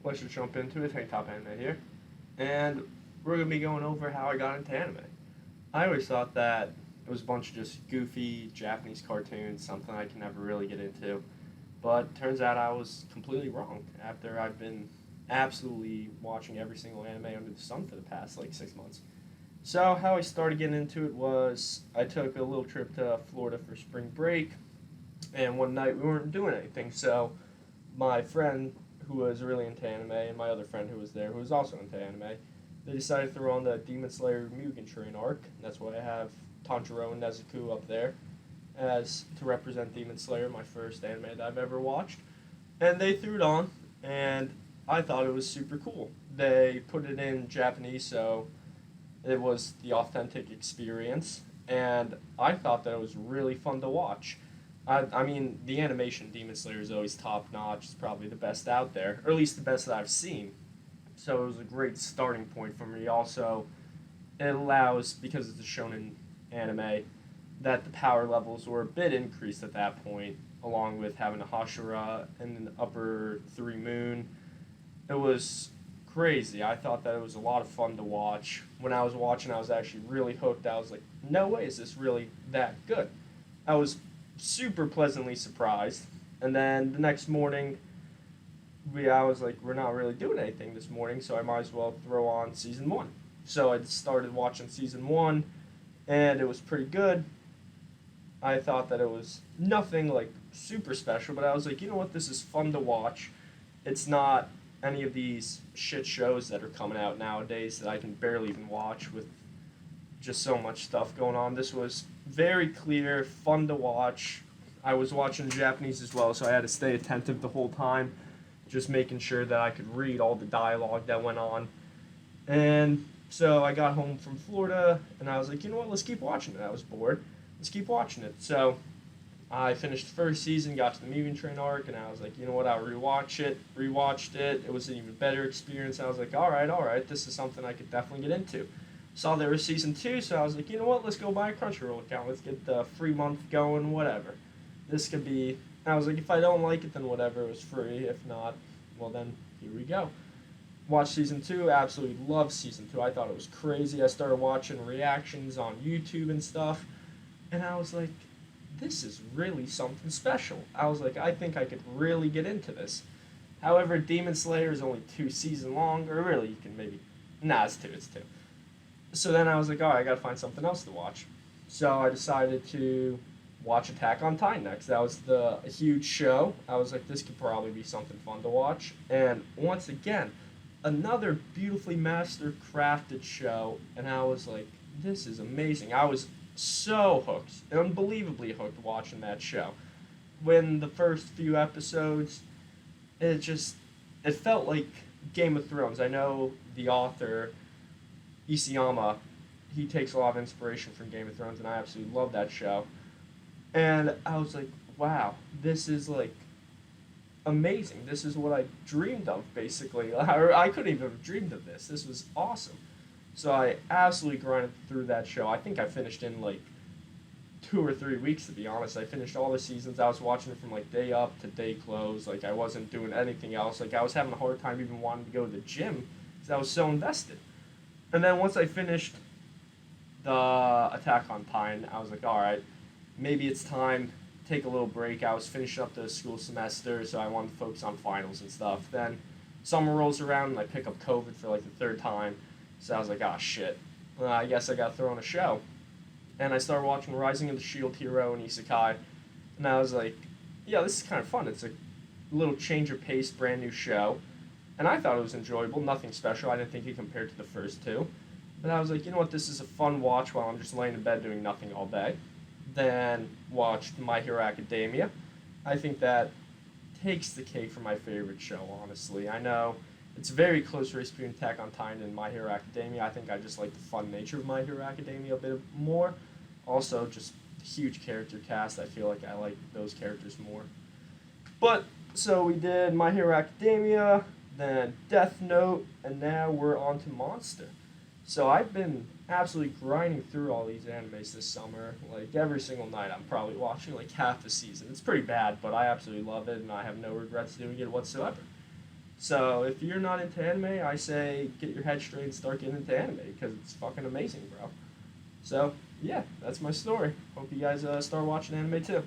let's just jump into it. Tank Top Anime here. And we're going to be going over how I got into anime. I always thought that it was a bunch of just goofy Japanese cartoons, something I can never really get into. But turns out I was completely wrong after I've been absolutely watching every single anime under the sun for the past like 6 months. So, how I started getting into it was I took a little trip to Florida for spring break, and one night we weren't doing anything. So, my friend who was really into anime and my other friend who was there who was also into anime, they decided to throw on the Demon Slayer Mugen Train arc. That's why I have Tanjiro and Nezuko up there as to represent Demon Slayer, my first anime that I've ever watched. And they threw it on, and I thought it was super cool. They put it in Japanese, so it was the authentic experience, and I thought that it was really fun to watch. I mean, the animation Demon Slayer is always top notch. It's probably the best out there, or at least the best that I've seen. So it was a great starting point for me. Also, it allows, because it's a shonen anime, that the power levels were a bit increased at that point, along with having a Hashira and an upper three moon. It was crazy. I thought that it was a lot of fun to watch. When I was watching, I was actually really hooked. I was like, no way is this really that good. I was super pleasantly surprised. And then the next morning, I was like, we're not really doing anything this morning, so I might as well throw on season one. So I started watching season one, and it was pretty good. I thought that it was nothing like super special, but I was like, you know what, this is fun to watch. It's not any of these shit shows that are coming out nowadays that I can barely even watch with just so much stuff going on. This was very clear, fun to watch. I was watching Japanese as well, so I had to stay attentive the whole time, just making sure that I could read all the dialogue that went on. And so I got home from Florida, and I was like, you know what, let's keep watching it. I was bored. Let's keep watching it. So I finished the first season, got to the Mugen Train arc, and I was like, you know what, I'll rewatch it. Rewatched it. It was an even better experience. I was like, all right, this is something I could definitely get into. Saw there was season two, so I was like, you know what, let's go buy a Crunchyroll account. Let's get the free month going, whatever. This could be. I was like, if I don't like it, then whatever, it was free. If not, well, then here we go. Watched season two, absolutely loved season two. I thought it was crazy. I started watching reactions on YouTube and stuff, and I was like, this is really something special. I was like, I think I could really get into this. However, Demon Slayer is only 2 seasons long, or really, you can maybe. Nah, it's two. So then I was like, all right, I gotta find something else to watch. So I decided to watch Attack on Titan next. That was a huge show. I was like, this could probably be something fun to watch. And once again, another beautifully master crafted show. And I was like, this is amazing. I was so hooked, unbelievably hooked watching that show. When the first few episodes, it felt like Game of Thrones. I know the author Isayama, he takes a lot of inspiration from Game of Thrones, and I absolutely love that show. And I was like, wow, this is like amazing. This is what I dreamed of, basically. I couldn't even have dreamed of this. This was awesome. So I absolutely grinded through that show. I think I finished in like 2 or 3 weeks, to be honest. I finished all the seasons. I was watching it from like day up to day close. Like I wasn't doing anything else. Like I was having a hard time even wanting to go to the gym because I was so invested. And then once I finished the Attack on Titan, I was like, all right, maybe it's time to take a little break. I was finishing up the school semester, so I wanted to focus on finals and stuff. Then summer rolls around, and I pick up COVID for like the third time. So I was like, ah, shit. I guess I got to throw on a show. And I started watching Rising of the Shield Hero and Isekai. And I was like, yeah, this is kind of fun. It's a little change of pace, brand new show. And I thought it was enjoyable, nothing special. I didn't think it compared to the first two. But I was like, you know what, this is a fun watch while I'm just laying in bed doing nothing all day. Then watched My Hero Academia. I think that takes the cake for my favorite show, honestly. I know it's a very close race between Attack on Titan and My Hero Academia. I think I just like the fun nature of My Hero Academia a bit more. Also, just huge character cast. I feel like I like those characters more. But, so we did My Hero Academia, then Death Note, and now we're on to Monster. So I've been absolutely grinding through all these animes this summer. Like every single night, I'm probably watching like half a season. It's pretty bad, but I absolutely love it, and I have no regrets doing it whatsoever. So if you're not into anime, I say get your head straight and start getting into anime because it's fucking amazing, bro. So yeah, that's my story. Hope you guys start watching anime too.